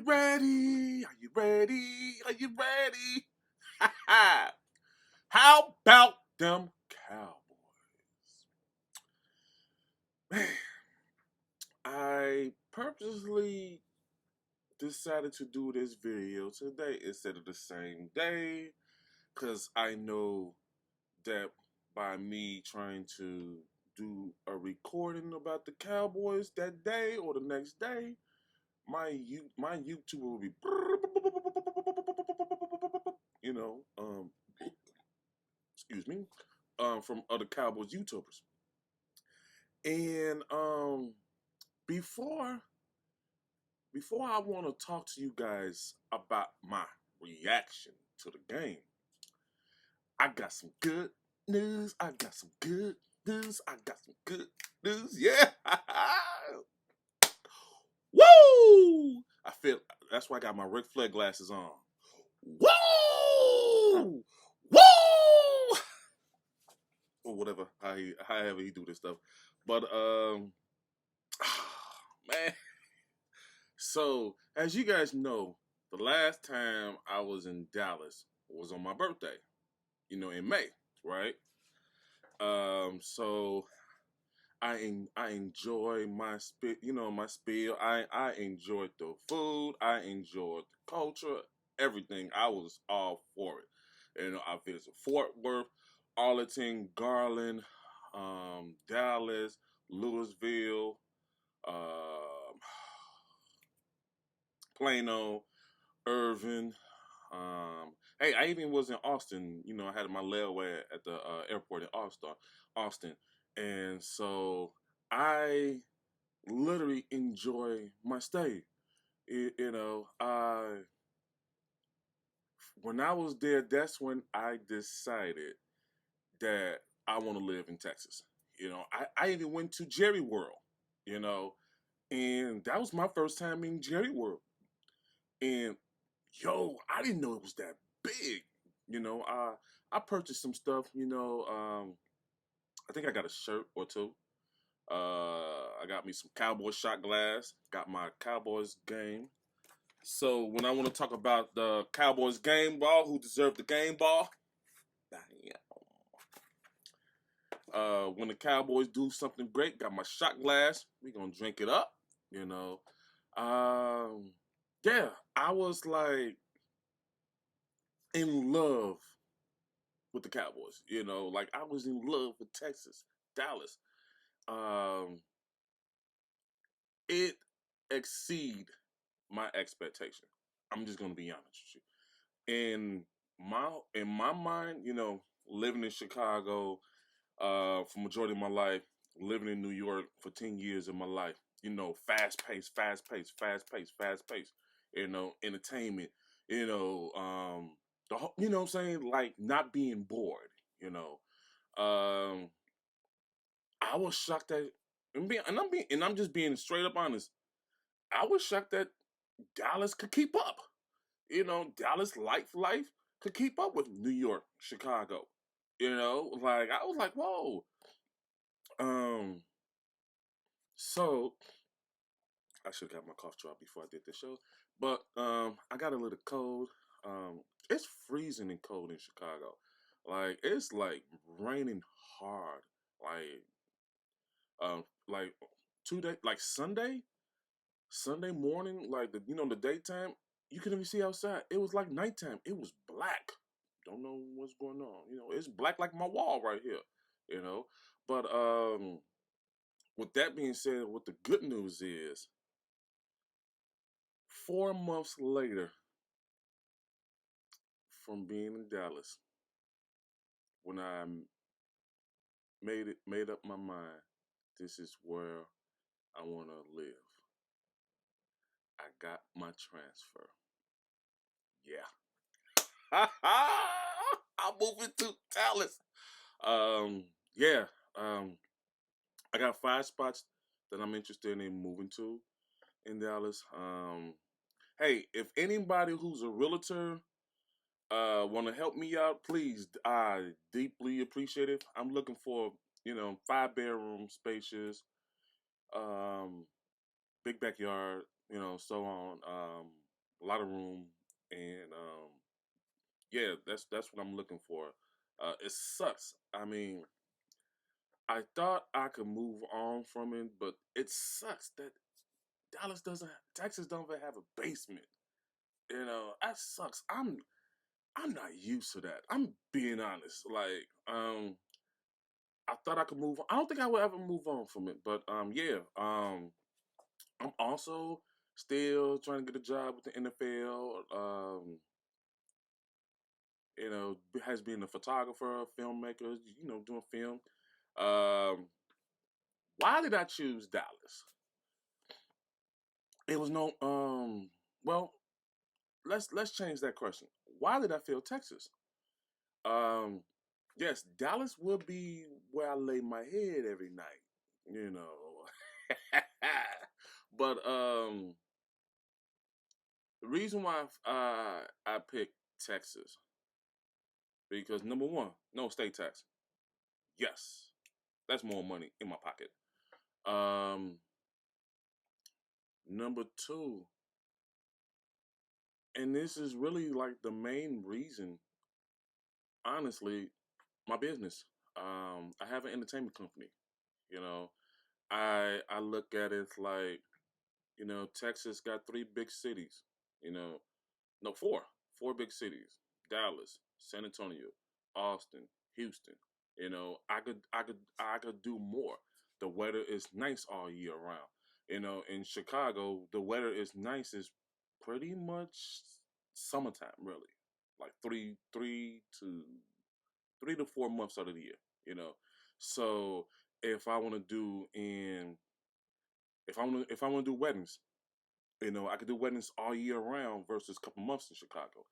you ready? Are you ready? Are you ready? How about them Cowboys? Man, I purposely decided to do this video today instead of the same day because I know that by me trying to do a recording about the Cowboys that day or the next day, my YouTube will be, you know, excuse me, from other Cowboys YouTubers. And before I want to talk to you guys about my reaction to the game, I got some good news. I got some good news. I got some good news. Yeah. Woo! I feel that's why I got my Ric Flair glasses on. Woo! Woo! Or whatever, however he do this stuff. But man. So as you guys know, the last time I was in Dallas was on my birthday. In May, right? So I enjoy my my spiel. I enjoyed the food. I enjoyed the culture. Everything. I was all for it. I visited Fort Worth, Arlington, Garland, Dallas, Louisville, um, Plano, Irvin. Hey, I even was in Austin. I had my layaway at the airport in Austin, and so I literally enjoy my stay. I when I was there, that's when I decided that I want to live in Texas. I even went to Jerry World. You know, and that was my first time in Jerry World. And yo, I didn't know it was that big. I purchased some stuff. I think I got a shirt or two. I got me some Cowboys shot glass. Got my Cowboys game. So when I want to talk about the Cowboys game ball, who deserved the game ball? When the Cowboys do something great, got my shot glass. We gonna drink it up. You know. Yeah, I was like in love with the Cowboys. Like I was in love with Texas, Dallas. Um, it exceed my expectation. I'm just gonna be honest with you. In my mind, living in Chicago for majority of my life, living in New York for 10 years of my life. Fast paced, fast paced, fast paced, fast paced. Entertainment. You know what I'm saying, like not being bored. You know, um, I was shocked that, and I'm just being straight up honest. I was shocked that Dallas could keep up. Dallas life could keep up with New York, Chicago. Like I was like, whoa. Um, so I should have got my cough drop before I did the show, but I got a little cold. It's freezing and cold in Chicago. Like it's like raining hard. Like 2 days, like Sunday morning, like the daytime, you couldn't even see outside. It was like nighttime. It was black. Don't know what's going on. It's black like my wall right here. You know, but with that being said, what the good news is, 4 months later from being in Dallas, when I made up my mind, this is where I want to live. I got my transfer. Yeah, I'm moving to Dallas. Yeah. Um, I got 5 spots that I'm interested in moving to in Dallas. Hey, if anybody who's a realtor want to help me out, please, I deeply appreciate it. I'm looking for 5 bedroom spacious, big backyard, so on. a lot of room, and yeah, that's what I'm looking for. It sucks. I mean, I thought I could move on from it, but it sucks that Texas don't even have a basement. You know, that sucks. I'm not used to that. I'm being honest. Like, I thought I could move on. I don't think I would ever move on from it, but yeah. I'm also still trying to get a job with the NFL. You know, has been a photographer, filmmaker. You know, doing film. Um, why did I choose Dallas? It was no. Well, let's change that question. Why did I feel Texas? Um, yes, Dallas would be where I lay my head every night. You know, but the reason why I picked Texas because number one, no state tax. Yes, that's more money in my pocket. Um, number two, and this is really like the main reason, honestly, my business. I have an entertainment company. You know, I look at it like, you know, Texas got three big cities. You know, no, four big cities: Dallas, San Antonio, Austin, Houston. You know, I could do more. The weather is nice all year round. You know, in Chicago, the weather is nice. Is pretty much summertime, really, like three to 4 months out of the year. You know, so if I want to do in if I want to do weddings, you know, I could do weddings all year round versus a couple months in Chicago.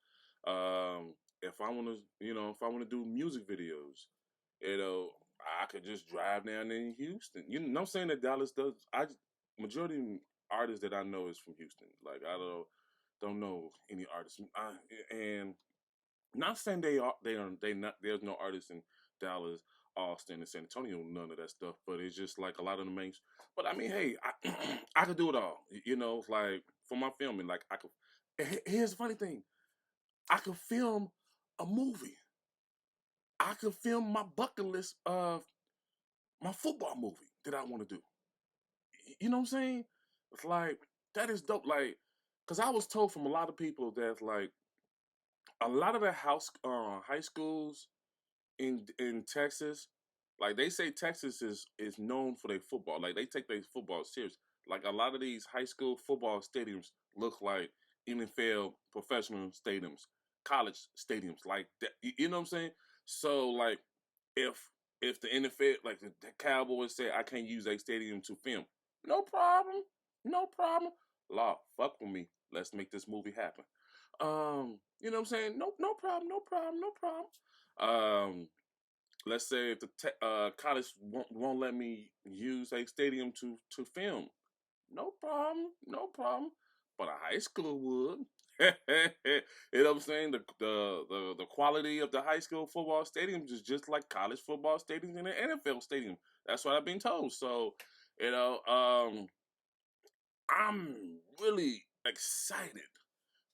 If I want to, you know, if I want to do music videos, you know, I could just drive down in Houston. You know, I'm saying that Dallas does. Majority of artists that I know is from Houston. Like I don't know any artists. And not saying they not there's no artists in Dallas, Austin, and San Antonio, none of that stuff. But it's just like a lot of the main. But I mean, hey, I could do it all. You know, like for my filming, like I could. Here's the funny thing: I could film a movie. I could film my bucket list of my football movie that I want to do. You know what I'm saying? It's like that is dope. Like, cause I was told from a lot of people that like a lot of the high schools in Texas, like they say Texas is known for their football. Like they take their football serious. Like a lot of these high school football stadiums look like NFL professional stadiums, college stadiums, like that. You know what I'm saying? So like if if the NFL like the Cowboys say I can't use a stadium to film, no problem, no problem. Law, fuck with me. Let's make this movie happen. You know what I'm saying? No problem, no problem, no problem. Let's say if the college won't let me use a stadium to film, no problem, no problem. But a high school would. You know what I'm saying? The quality of the high school football stadiums is just like college football stadiums and the NFL stadium. That's what I've been told. So, you know, I'm really excited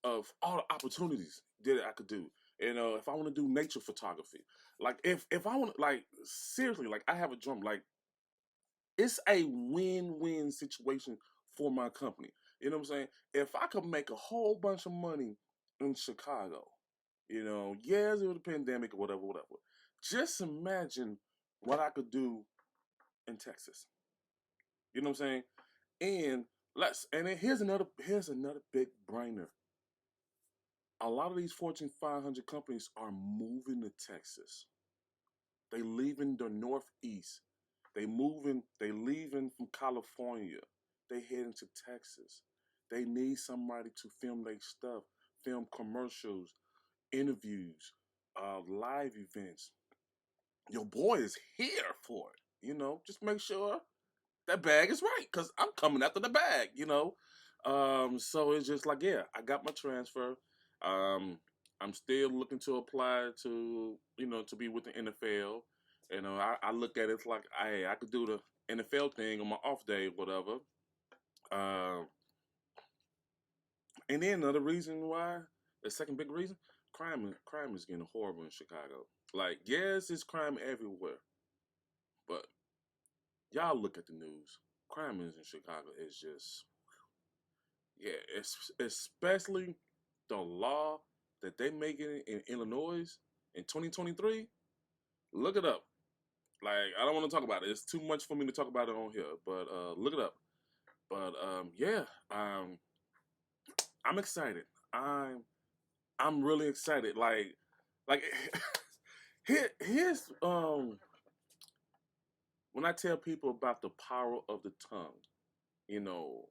of all the opportunities that I could do. You know, if I want to do nature photography, like if I want, like seriously, like I have a drum, like it's a win-win situation for my company. You know what I'm saying? If I could make a whole bunch of money in Chicago, you know, yes, it was a pandemic or whatever, whatever. Just imagine what I could do in Texas. You know what I'm saying? And then here's another big brainer. A lot of these Fortune 500 companies are moving to Texas. They leaving the Northeast. They leaving from California. They heading to Texas. They need somebody to film their stuff, film commercials, interviews, live events. Your boy is here for it. You know, just make sure that bag is right because I'm coming after the bag, you know. So it's just like, yeah, I got my transfer. Um, I'm still looking to apply to, you know, to be with the NFL. You know, I look at it like, I could do the NFL thing on my off day, whatever. Um, And then another reason why, the second big reason, crime is getting horrible in Chicago. Like, yes, it's crime everywhere, but y'all look at the news. Crime is in Chicago is just, yeah, it's especially the law that they making in Illinois in 2023. Look it up. Like, I don't want to talk about it. It's too much for me to talk about it on here. But look it up. But yeah, um, I'm excited. I'm I'm really excited. Like here's when I tell people about the power of the tongue, you know,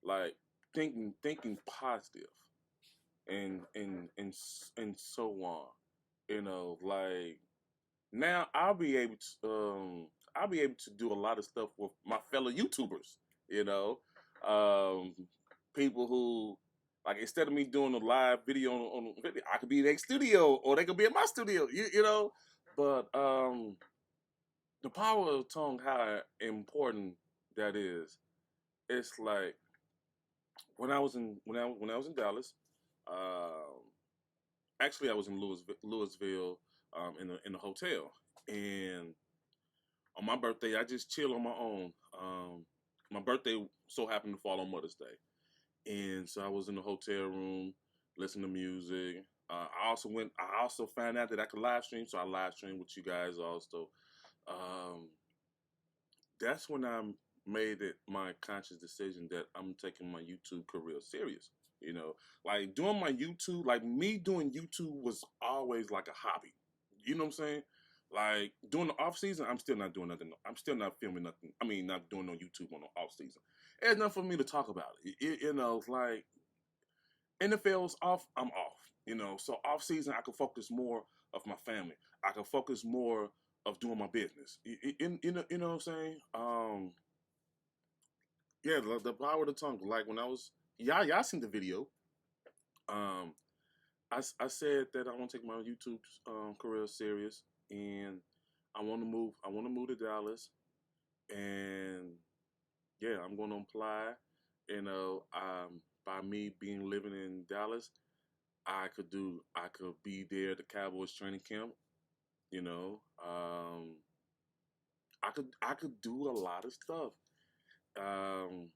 like thinking positive and so on. You know, like now I'll be able to do a lot of stuff with my fellow YouTubers, you know. Um People who like instead of me doing a live video on video, I could be in their studio or they could be in my studio, you know. But the power of the tongue, how important that is. It's like when I was in Dallas, um actually I was in Louisville, in a hotel, and on my birthday I just chill on my own. My birthday so happened to fall on Mother's Day, and so I was in the hotel room listening to music. I also found out that I could live stream, so I live streamed with you guys also. Um, that's when I made it my conscious decision that I'm taking my YouTube career serious. You know, like doing my YouTube, like me doing YouTube was always like a hobby. You know what I'm saying? Like during the off season, I'm still not doing nothing. I'm still not filming nothing. I mean, not doing no YouTube on the off season. There's nothing for me to talk about. You know, it's like NFL's off, I'm off. You know, so off season I can focus more of my family. I can focus more of doing my business. You know what I'm saying? Yeah, the power of the tongue. Like when I was, y'all seen the video. Um, I said that I want to take my YouTube career serious, and I want to move. I want to move to Dallas, and yeah, I'm going to apply. You know, by me being living in Dallas, I could be there at the Cowboys training camp. You know, I could do a lot of stuff. Um,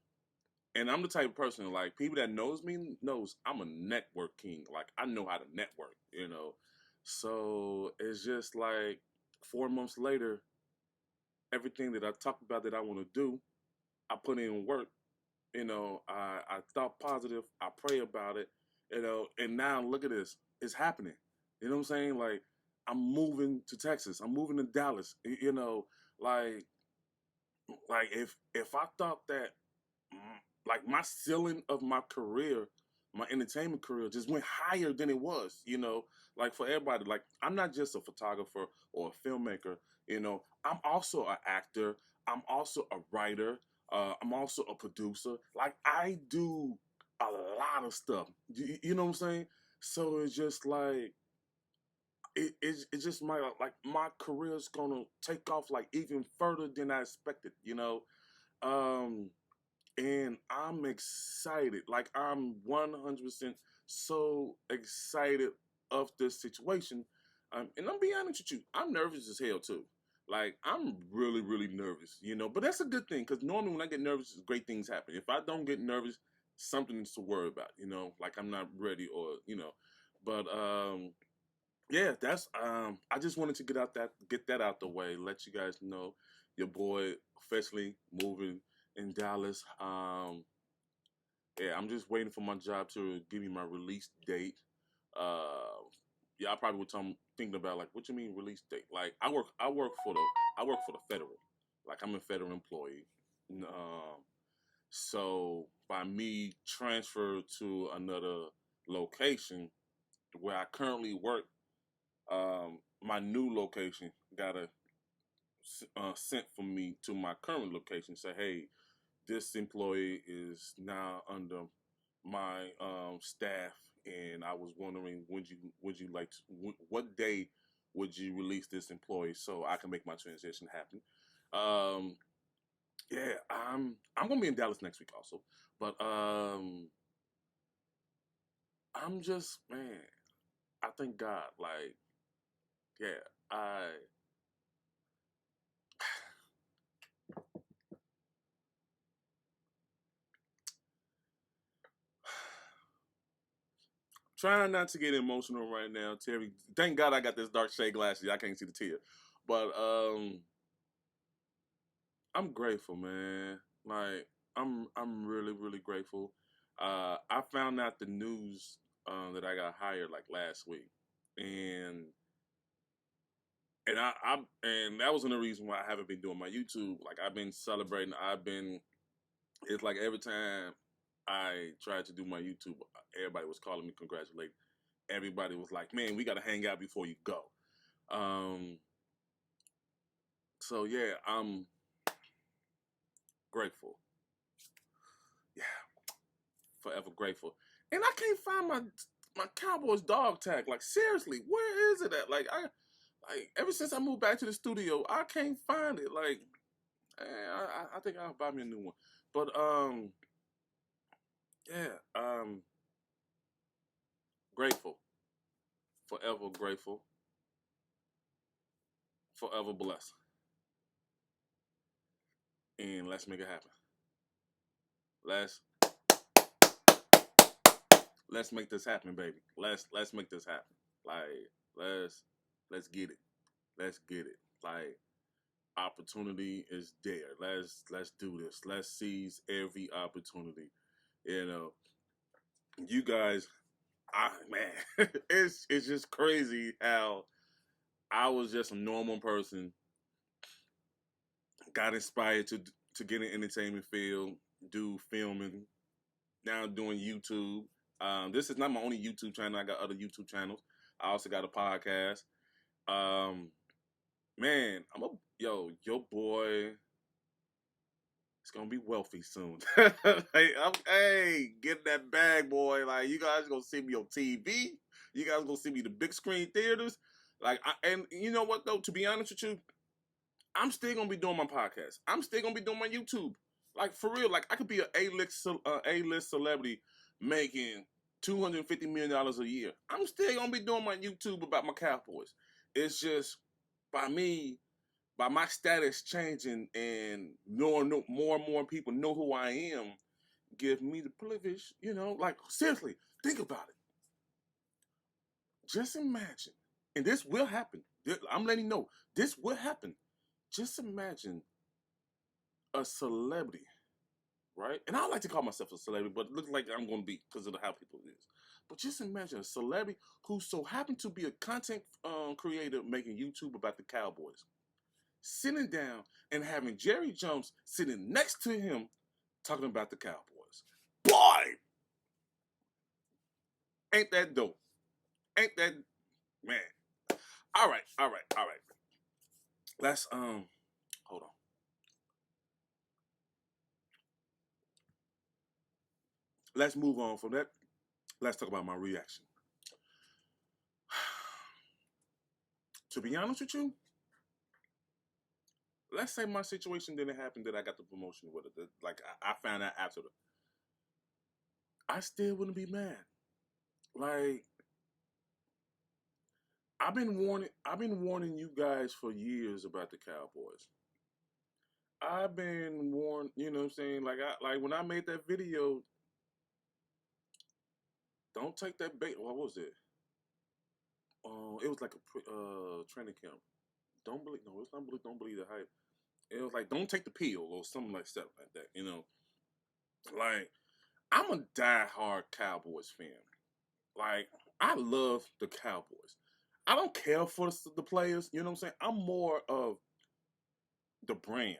and I'm the type of person like people that knows me knows I'm a network king. Like I know how to network. You know, so it's just like 4 months later, everything that I talked about that I want to do, I put in work. You know, I thought positive. I pray about it. You know, and now look at this. It's happening. You know what I'm saying? Like I'm moving to Texas. I'm moving to Dallas. You know, like if I thought that like my ceiling of my career, my entertainment career just went higher than it was, you know, like for everybody, like I'm not just a photographer or a filmmaker, you know, I'm also an actor, I'm also a writer, I'm also a producer. Like I do a lot of stuff. You know what I'm saying? So it's just like it's just my career is gonna take off like even further than I expected, you know. Um and I'm excited. Like I'm 100% so excited of this situation. And I'm being honest with you, I'm nervous as hell too. Like I'm really, really nervous, you know. But that's a good thing because normally when I get nervous, great things happen. If I don't get nervous, something's to worry about, you know. Like I'm not ready or you know. But yeah, that's I just wanted to get that out the way, let you guys know your boy officially moving in Dallas. Yeah, I'm just waiting for my job to give me my release date. Uh, yeah, I probably thinking about like, what you mean release date? Like, I work for the federal. Like, I'm a federal employee. So by me transfer to another location where I currently work, my new location got a sent for me to my current location. Say, hey, this employee is now under my staff, and I was wondering, would you like to, what day would you release this employee so I can make my transition happen? Um, yeah, I'm gonna be in Dallas next week also, but I'm just, man, I thank God. Like, yeah, I trying not to get emotional right now, Terry. Thank God I got this dark shade glasses. I can't see the tear. But I'm grateful, man. Like I'm really, really grateful. I found out the news that I got hired like last week. And and that was another reason why I haven't been doing my YouTube. Like I've been celebrating. It's like every time I tried to do my YouTube, everybody was calling me congratulating. Everybody was like, "Man, we got to hang out before you go." Um, so yeah, I'm grateful. Yeah, forever grateful. And I can't find my Cowboys dog tag. Like seriously, where is it at? Like ever since I moved back to the studio, I can't find it. Like I think I'll buy me a new one. But yeah, grateful, forever grateful, forever blessed, and let's make it happen. Let's let's make this happen, baby. Let's make this happen. Like let's let's get it. Let's get it. Like opportunity is there. Let's do this. Let's seize every opportunity. You know, you guys, man, it's just crazy how I was just a normal person, got inspired to get in entertainment field, do filming, now doing YouTube. This is not my only YouTube channel. I got other YouTube channels. I also got a podcast. Um, man, your boy is gonna be wealthy soon. Hey, get that bag, boy. Like you guys gonna see me on TV. You guys gonna see me in the big screen theaters. And you know what though? To be honest with you, I'm still gonna be doing my podcast. I'm still gonna be doing my YouTube. Like for real, like I could be a list celebrity making $250 million a year. I'm still gonna be doing my YouTube about my Cowboys. It's just by me, by my status changing and knowing more and more people know who I am, give me the privilege. Like seriously, think about it. Just imagine, and this will happen. I'm letting you know this will happen. Just imagine a celebrity, right? And I don't like to call myself a celebrity, but it looks like I'm going to be because of how people is. But just imagine a celebrity who so happened to be a content creator making YouTube about the Cowboys, sitting down and having Jerry Jones sitting next to him talking about the Cowboys. Boy, ain't that dope? Ain't that man? All right, all right, all right. Let's hold on. Let's move on from that. Let's talk about my reaction. To be honest with you, let's say my situation didn't happen, that I got the promotion with it. Like I found out after I still wouldn't be mad. Like I've been warning you guys for years about the Cowboys. I've been warned, you know what I'm saying? Like when I made that video, don't take that bait. What was it? It was like a training camp. Don't believe no, it's not believe don't believe the hype. It was like don't take the pill or something like stuff like that. Like I'm a diehard Cowboys fan. Like I love the Cowboys. I don't care for the players. You know what I'm saying? I'm more of the brand.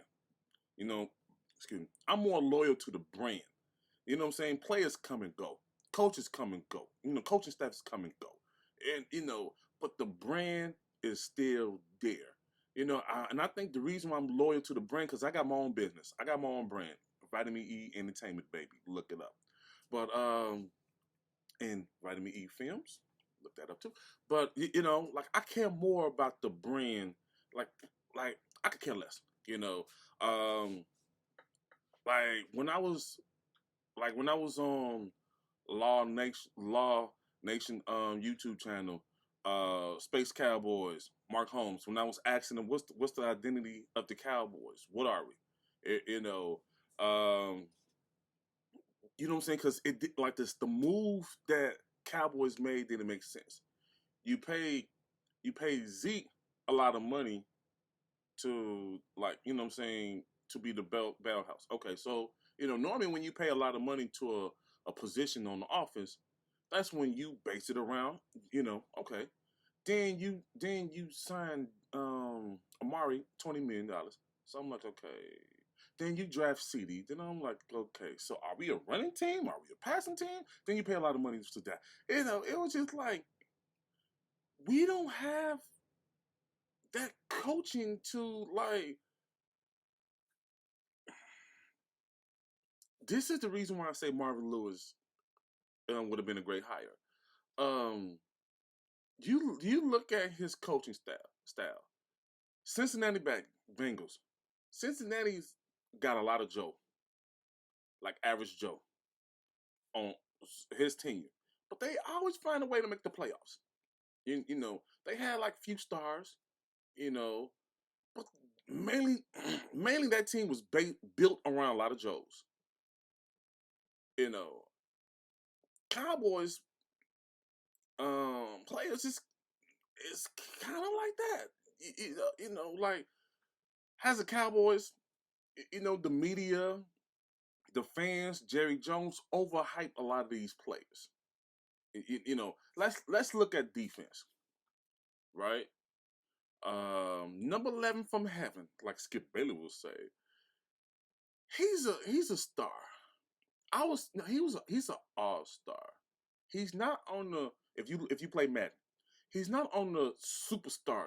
You know, excuse me. I'm more loyal to the brand. You know what I'm saying? Players come and go. Coaches come and go. Coaching staffs come and go. But the brand is still there. And I think the reason why I'm loyal to the brand because I got my own business. I got my own brand. Vitamin E Entertainment, baby. Look it up. But and Vitamin E Films, look that up too. But like I care more about the brand. Like like I could care less. Um, like when I was on Law Nation, Law. Nation YouTube channel, Space Cowboys, Mark Holmes. When I was asking them, what's the identity of the Cowboys? What are we? Um, you know what I'm saying? Because like this, the move that Cowboys made didn't make sense. You pay you pay Zeke a lot of money to, like, you know what I'm saying, to be the bell house. Okay, so normally when you pay a lot of money to a position on the offense, that's when you base it around, okay. Then you sign Amari $20 million. So I'm like, okay. Then you draft CD. Then I'm like, okay, so are we a running team? Are we a passing team? Then you pay a lot of money to that. It was just like, we don't have that coaching to, like, this is the reason why I say Marvin Lewis would have been a great hire. Um, you look at his coaching style. Cincinnati Bengals. Cincinnati's got a lot of Joe, like average Joe, on his tenure, but they always find a way to make the playoffs. They had like few stars, you know, but mainly, mainly that team was built around a lot of Joes. You know, Cowboys players is kind of like that. Like, has the Cowboys, the media, the fans, Jerry Jones overhype a lot of these players. Let's look at defense, right? Number 11 from heaven, like Skip Bailey will say, he's a star. He's an all star. He's not on the, if you play Madden, he's not on the superstar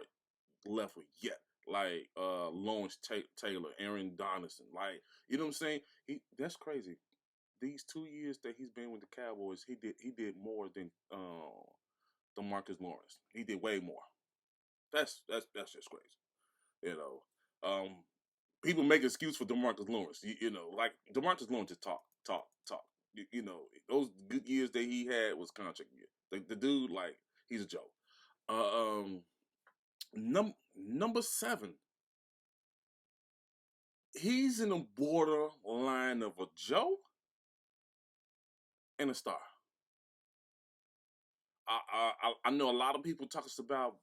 level yet. Like Lawrence Taylor, Aaron Donaldson, like, you know what I'm saying. That's crazy. These 2 years that he's been with the Cowboys, he did more than DeMarcus Lawrence. He did way more. That's just crazy. You know, people make excuse for DeMarcus Lawrence. Like DeMarcus Lawrence just talk, talk, talk. Those good years that he had was contract year. The dude, like, he's a joke. Um, number 7, he's in the borderline of a Joe and a star. I know a lot of people talk about.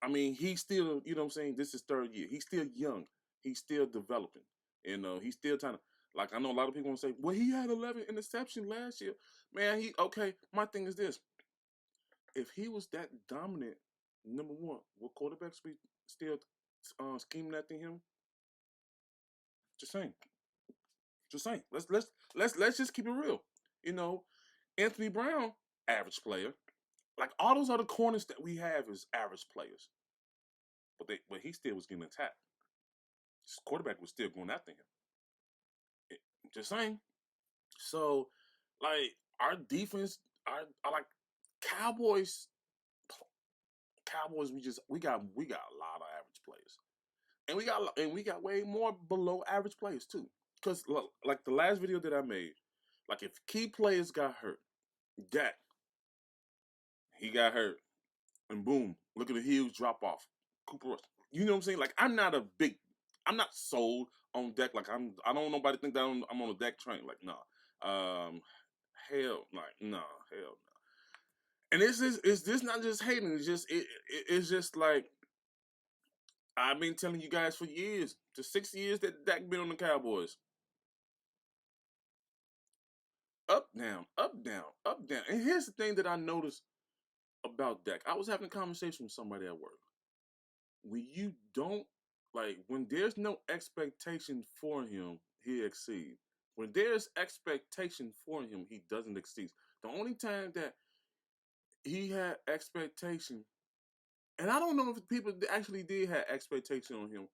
I mean, he's still, you know what I'm saying. This is third year. He's still young. He's still developing. He's still trying to. Like, I know a lot of people want to say, well, he had 11 interceptions last year. Man, okay. My thing is this: if he was that dominant, number one, what quarterbacks be still scheming after him? Just saying. Just saying. Let's just keep it real. You know, Anthony Brown, average player. Like, all those other corners that we have is average players, but he still was getting attacked. His quarterback was still going after him. Just saying. So, like, our defense, our like Cowboys, Cowboys, we got a lot of average players, and we got way more below average players too. Because, like the last video that I made, like, if key players got hurt, Dak, he got hurt, and boom, look at the huge drop off. Cooper Rush. You know what I'm saying? Like, I'm not sold on Dak. Like, I don't want nobody to think that I'm on a Dak train. Like, nah. Hell, like, nah, hell no. And it's this not just hating. It's just like, I've been telling you guys for years, the 6 years that Dak been on the Cowboys. Up, down, up, down, up, down. And here's the thing that I noticed about Dak. I was having a conversation with somebody at work. When you don't, like, when there's no expectation for him, he exceeds. When there's expectation for him, he doesn't exceed. The only time that he had expectation, and I don't know if people actually did have expectation on him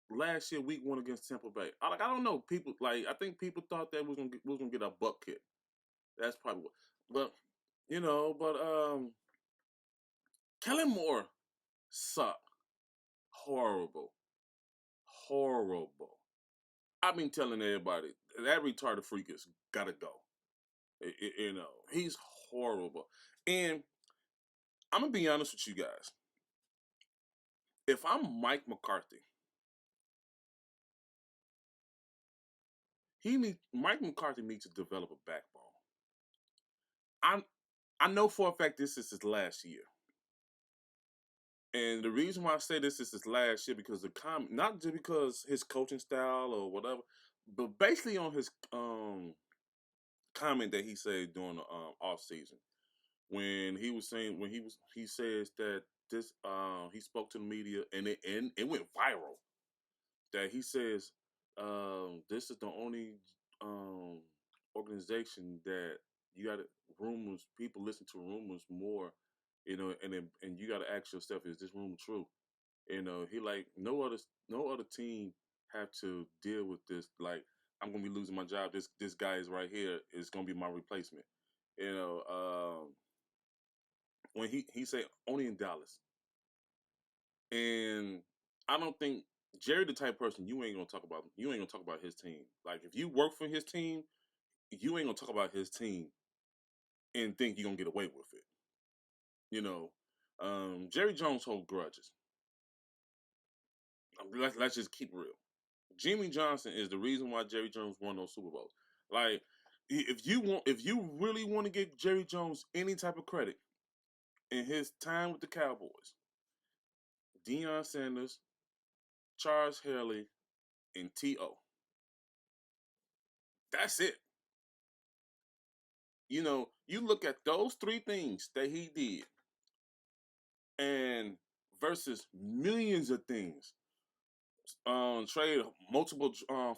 last year, week 1 against Tampa Bay. I don't know. People, like, I think people thought that we was gonna get a butt kick. That's probably what. But Kellen Moore sucked. Horrible. Horrible. I've been telling everybody that retarded freak has gotta go. He's horrible. And I'm gonna be honest with you guys. If I'm Mike McCarthy, Mike McCarthy needs to develop a backbone. I I know for a fact this is his last year. And the reason why I say this is his last year because not just because his coaching style or whatever, but basically on his comment that he said during the off season when he was saying he says that this he spoke to the media and it went viral that he says this is the only um organization that you got rumors people listen to rumors more, and you got to ask yourself, is this rumor true? He like no other team have to deal with this. Like, I'm gonna be losing my job. This guy is right here is gonna be my replacement. You know, when he said only in Dallas, and I don't think Jerry the type of person you ain't gonna talk about his team. Like if you work for his team, you ain't gonna talk about his team and think you're gonna get away with it. You know, Jerry Jones hold grudges. Let's just keep it real. Jimmy Johnson is the reason why Jerry Jones won those Super Bowls. Like, if you really want to give Jerry Jones any type of credit in his time with the Cowboys, Deion Sanders, Charles Haley, and T.O. That's it. You look at those three things that he did, and versus millions of things. Trade multiple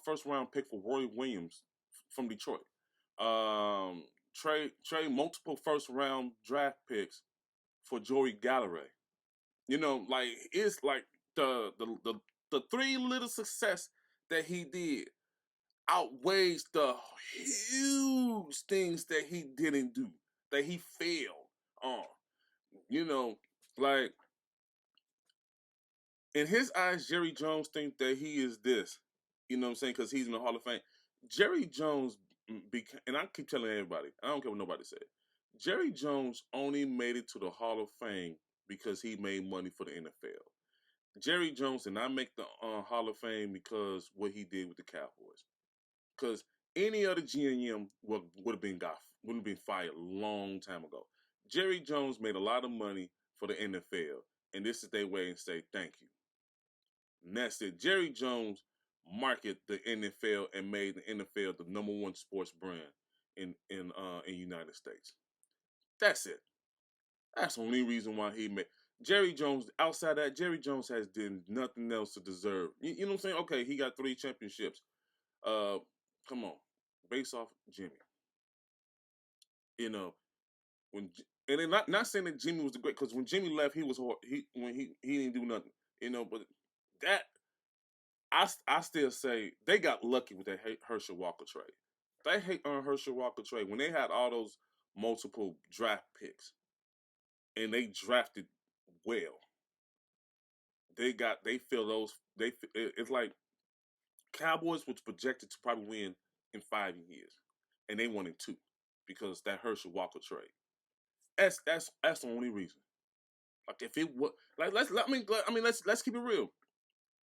first round pick for Roy Williams from Detroit. Um, trade multiple first round draft picks for Joey Galloway. Like it's like the three little success that he did outweighs the huge things that he didn't do, that he failed on. You know, like in his eyes, Jerry Jones thinks that he is this. You know what I'm saying? Because he's in the Hall of Fame. Jerry Jones, and I keep telling everybody, I don't care what nobody said. Jerry Jones only made it to the Hall of Fame because he made money for the NFL. Jerry Jones did not make the Hall of Fame because what he did with the Cowboys. Because any other GM would have been fired a long time ago. Jerry Jones made a lot of money for the NFL, and this is their way and say thank you. And that's it. Jerry Jones marketed the NFL and made the NFL the number one sports brand in United States. That's it. That's the only reason why he made Jerry Jones. Outside that, Jerry Jones has done nothing else to deserve. You know what I'm saying? Okay, he got 3 championships. Uh, Come on, based off Jimmy. You know when and then not saying that Jimmy was the great because when Jimmy left, he was he didn't do nothing. But that I still say they got lucky with that Herschel Walker trade. They hate on Herschel Walker trade when they had all those multiple draft picks and they drafted well. They feel those it's like Cowboys was projected to probably win in 5 years, and they won in two because that Herschel Walker trade. That's the only reason. Like if it was like let's keep it real.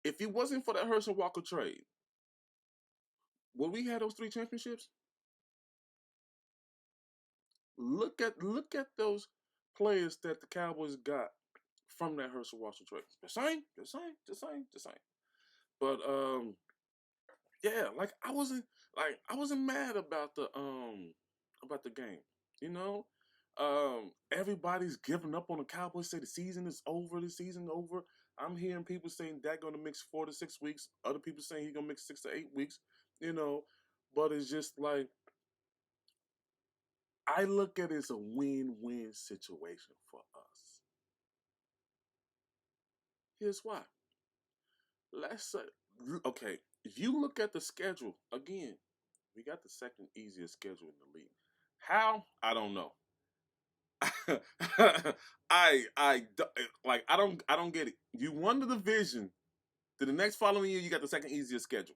If it wasn't for that Herschel Walker trade, would we have those 3 championships? Look at those players that the Cowboys got from that Herschel Walker trade. The same. But yeah, like I wasn't mad about the game. You know, everybody's giving up on the Cowboys. Say the season is over. The season over. I'm hearing people saying that gonna mix 4 to 6 weeks. Other people saying he's gonna mix 6 to 8 weeks. You know, but it's just like I look at it as a win-win situation for us. Here's why. Let's say, okay, if you look at the schedule again, we got the second easiest schedule in the league. How? I don't know. I don't get it. You won the division. To the next following year, you got the second easiest schedule,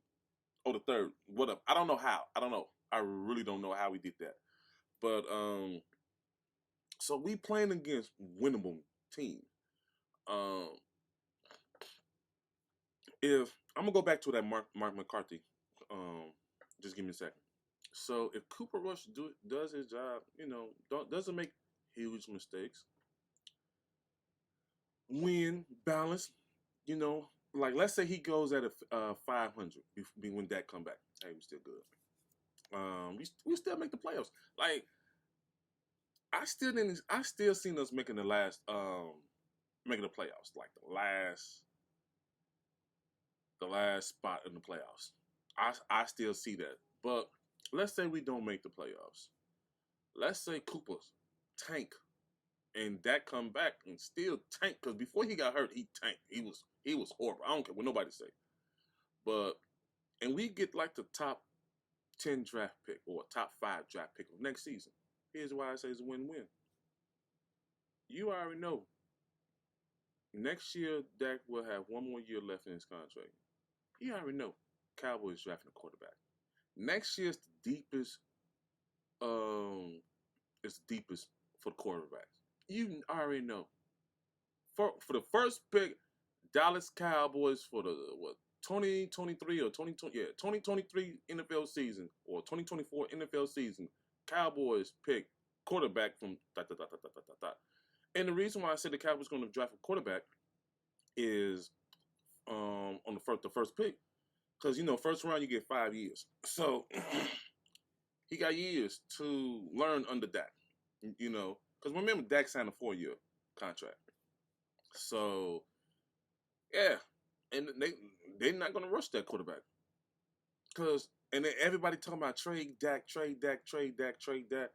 or the third. What up? I don't know how. I don't know. I really don't know how we did that. But So we playing against winnable teams. Um, if I'm gonna go back to that Mark McCarthy, just give me a second. So if Cooper Rush does his job, doesn't make huge mistakes, win balance, like let's say he goes at a 500 when that come back, hey, we still good. We still make the playoffs. Like I still seen us making the last making the playoffs, like the last spot in the playoffs. I still see that. But let's say we don't make the playoffs. Let's say Cooper's tank and that come back and still tank because before he got hurt, he tanked. He was horrible. I don't care what nobody say. But and we get like the top 10 draft pick or top 5 draft pick of next season. Here's why I say it's a win-win. You already know next year Dak will have one more year left in his contract. You already know Cowboys drafting a quarterback. Next year's the deepest it's deepest for the quarterbacks. You already know. For the first pick, Dallas Cowboys for the 2023 or 2020 2023 NFL season or 2024 NFL season, Cowboys pick quarterback from dot, dot, dot, dot, dot, dot, dot. And the reason why I said the Cowboys going to draft a quarterback is on the first pick because first round you get 5 years, so he got years to learn under Dak. Because remember Dak signed a 4-year contract, so yeah, and they're not going to rush that quarterback because and then everybody talking about trade Dak, trade Dak, trade Dak, trade Dak.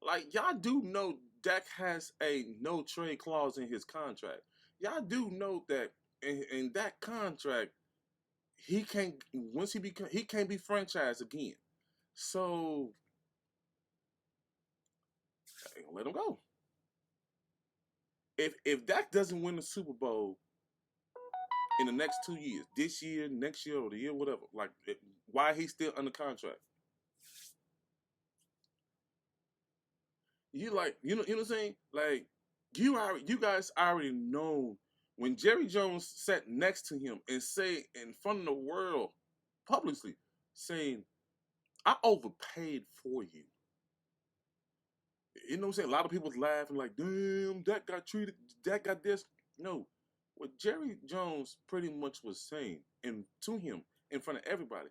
Like y'all do know Dak has a no trade clause in his contract. Y'all do know that in that contract he can't once he can't be franchised again. So let him go. If Dak doesn't win the Super Bowl in the next 2 years, this year, next year, or the year, whatever, like why he's still under contract? You know what I'm saying? Like you guys already know when Jerry Jones sat next to him and say in front of the world publicly saying, "I overpaid for you." You know what I'm saying? A lot of people was laughing like, "Damn, that got treated. That got this." No, what Jerry Jones pretty much was saying and to him in front of everybody,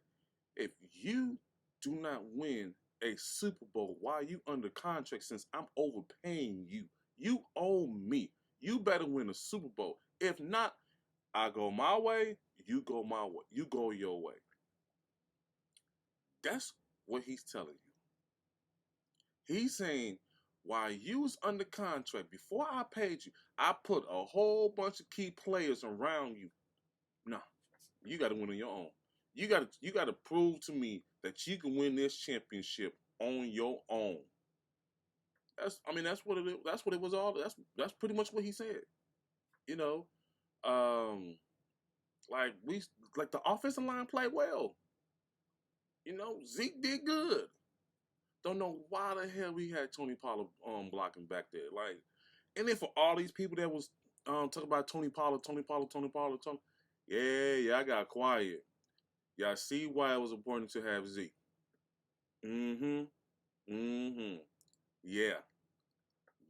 if you do not win a Super Bowl while you under contract, since I'm overpaying you, you owe me. You better win a Super Bowl. If not, I go my way, you go my way. You go your way. That's what he's telling you. He's saying, while you was under contract, before I paid you, I put a whole bunch of key players around you. No, you got to win on your own. You got to prove to me that you can win this championship on your own. That's what it. That's what it was all. That's pretty much what he said. You know, um, like the offensive line played well. Zeke did good. Don't know why the hell we had Tony Pollard blocking back there. Like, and then for all these people that was talking about Tony Pollard, yeah, I got quiet. Y'all see why it was important to have Zeke. Mm-hmm. Mm-hmm. Yeah.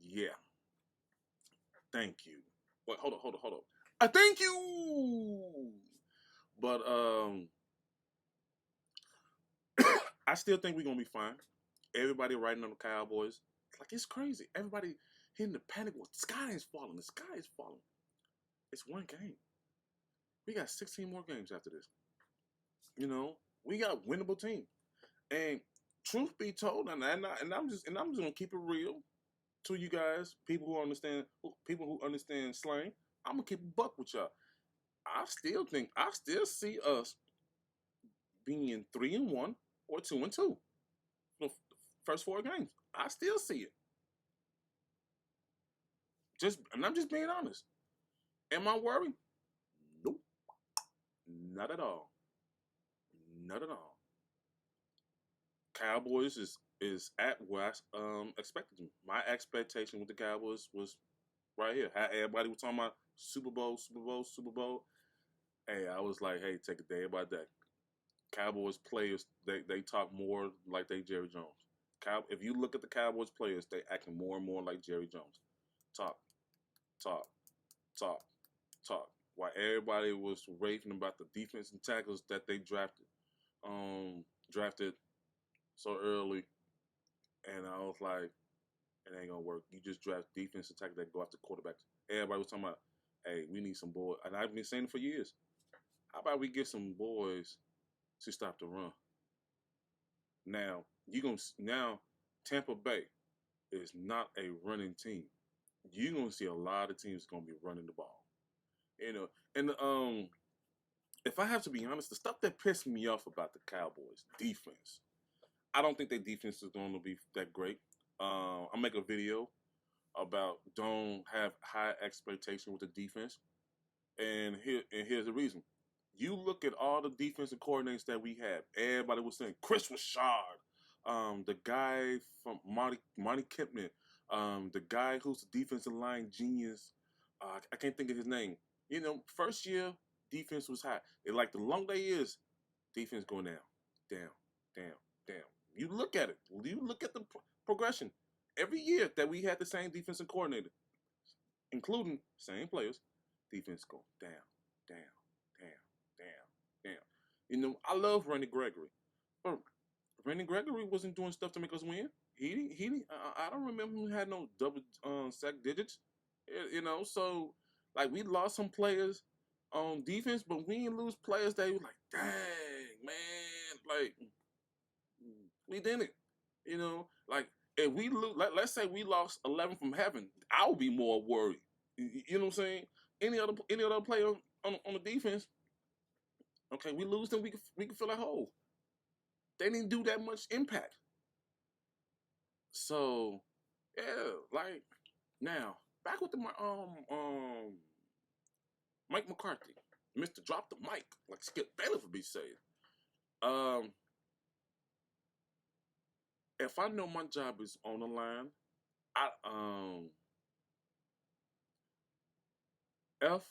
Yeah. Thank you. Wait, hold on. I thank you. But I still think we're gonna be fine. Everybody writing on the Cowboys. Like it's crazy. Everybody hitting the panic. The sky is falling. The sky is falling. It's one game. We got 16 more games after this. We got a winnable team. And truth be told, and I'm just gonna keep it real to you guys, people who understand slang. I'm gonna keep a buck with y'all. I still see us being 3-1 or 2-2 the first 4 games. I still see it. And I'm just being honest. Am I worried? Nope, not at all. Not at all. Cowboys is is at what I expected. My expectation with the Cowboys was right here. How everybody was talking about Super Bowl, Super Bowl, Super Bowl. Hey, I was like, hey, take a day by day. Cowboys players, they talk more like they Jerry Jones. If you look at the Cowboys players, they acting more and more like Jerry Jones. Talk, talk, talk, talk. While everybody was raving about the defense and tackles that they drafted so early, and I was like, it ain't gonna work. You just draft defense and tackle that go after quarterbacks. Everybody was talking about, hey, we need some boys, and I've been saying it for years. How about we get some boys to stop the run? Now now Tampa Bay is not a running team. You're gonna see a lot of teams gonna be running the ball. You know, and if I have to be honest, the stuff that pissed me off about the Cowboys defense, I don't think their defense is going to be that great. I'll make a video about don't have high expectation with the defense, and here's the reason. You look at all the defensive coordinators that we have. Everybody was saying Chris Richard, the guy from Monty Kipman, the guy who's the defensive line genius. I can't think of his name. You know, first year defense was high. It, like the long day is, defense going down, down, down, down. You look at it. You look at the progression. Every year that we had the same defensive coordinator, including same players, defense go down, down, down, down, down. You know, I love Randy Gregory, but Randy Gregory wasn't doing stuff to make us win. I don't remember him had no double sack digits. You know, so like we lost some players on defense, but we didn't lose players that were like, dang man, like we didn't. You know, like if we lose, let's say we lost 11 from heaven, I would be more worried. You know what I'm saying? Any other player on the defense, okay, we lose them, we can fill that hole. They didn't do that much impact. So yeah, like now back with the Mike McCarthy, Mister Drop the Mic, like Skip Bayless would be saying. Um, if I know my job is on the line, I F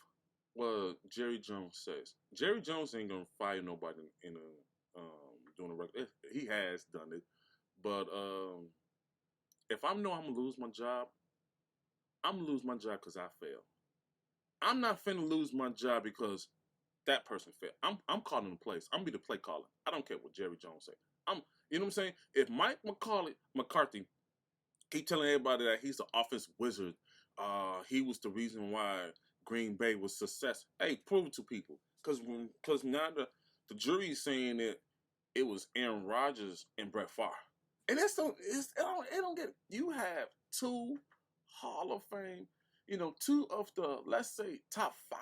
what Jerry Jones says. Jerry Jones ain't gonna fire nobody in a doing a record. He has done it, but if I know I'm gonna lose my job, I'm gonna lose my job because I failed. I'm not finna lose my job because that person failed. I'm calling the plays. I'm gonna be the play caller. I don't care what Jerry Jones say. You know what I'm saying? If Mike McCarthy keep telling everybody that he's the offense wizard, he was the reason why Green Bay was success. Hey, prove it to people, because now the jury's saying that it was Aaron Rodgers and Brett Favre, and it don't get it. You have two Hall of Fame, you know, two of the, let's say, top 5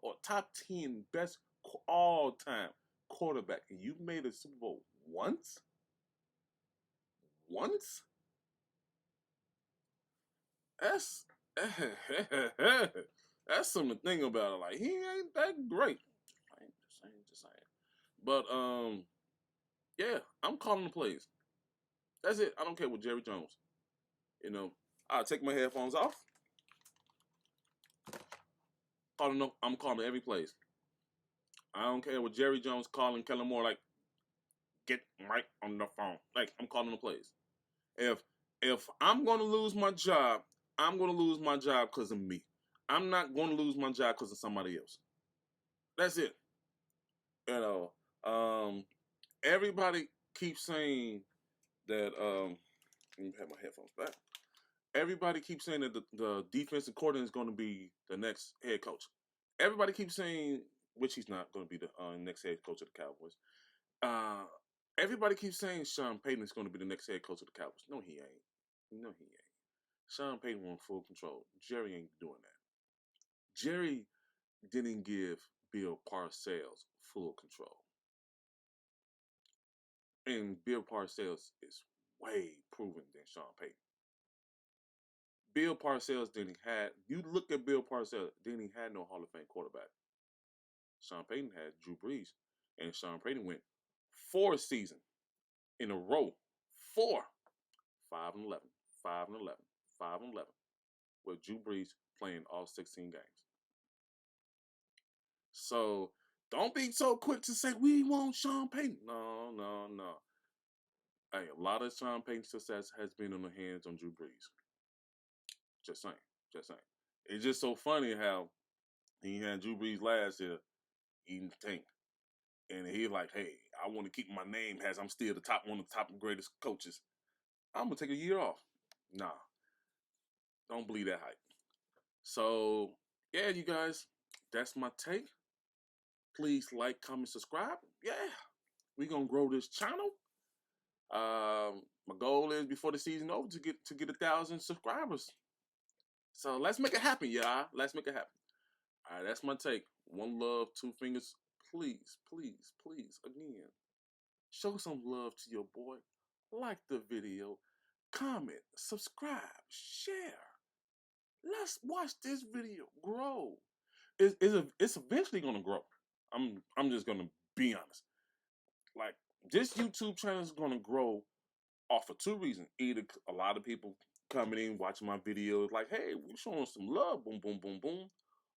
or top 10 best all time quarterback, and you made a Super Bowl once. Once that's that's something to think about. Like he ain't that great. I ain't just saying. But yeah, I'm calling the plays. That's it. I don't care what Jerry Jones. You know, I take my headphones off. I'm calling every plays. I don't care what Jerry Jones calling Kellen Moore, like, get Mike on the phone. Like, I'm calling the plays. If if I'm gonna lose my job, I'm gonna lose my job because of me. I'm not gonna lose my job because of somebody else. That's it. You know, everybody keeps saying that. Let me have my headphones back. Everybody keeps saying that the defensive coordinator is going to be the next head coach. Everybody keeps saying, which he's not going to be the next head coach of the Cowboys. Uh, everybody keeps saying Sean Payton is going to be the next head coach of the Cowboys. No, he ain't. No, he ain't. Sean Payton wants full control. Jerry ain't doing that. Jerry didn't give Bill Parcells full control. And Bill Parcells is way proven than Sean Payton. Bill Parcells didn't have. You look at Bill Parcells, didn't he had no Hall of Fame quarterback. Sean Payton had Drew Brees, and Sean Payton went 4 seasons in a row, 4, 5 and 11, 5 and 11, 5 and 11, with Drew Brees playing all 16 games. So don't be so quick to say we want Sean Payton. No, no, no. Hey, a lot of Sean Payton's success has been on the hands on Drew Brees. Just saying, just saying. It's just so funny how he had Drew Brees last year eating tank. And he's like, hey, I want to keep my name as I'm still one of the top greatest coaches. I'm gonna take a year off. Nah, don't believe that hype. So yeah, you guys, that's my take. Please like, comment, subscribe. Yeah, we gonna grow this channel. My goal is before the season over to get 1,000 subscribers. So let's make it happen, y'all. Let's make it happen. All right, that's my take. One love, two fingers. Please, please, please, again, show some love to your boy. Like the video, comment, subscribe, share. Let's watch this video grow. It's eventually gonna grow. I'm just gonna be honest. Like this YouTube channel is gonna grow off of 2 reasons. Either a lot of people coming in watching my videos, like, hey, we're showing some love, boom, boom, boom, boom,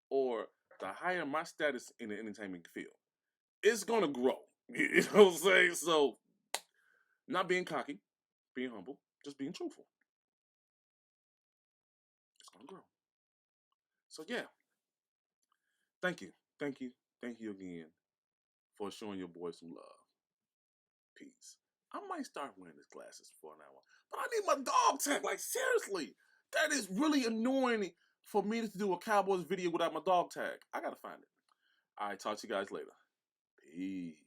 or the higher my status in the entertainment field, it's gonna grow. You know what I'm saying? So, not being cocky, being humble, just being truthful. It's gonna grow. So yeah, thank you, thank you, thank you again for showing your boy some love. Peace. I might start wearing his glasses for an hour, but I need my dog tag. Like seriously, that is really annoying for me to do a Cowboys video without my dog tag. I gotta find it. All right, talk to you guys later. Peace.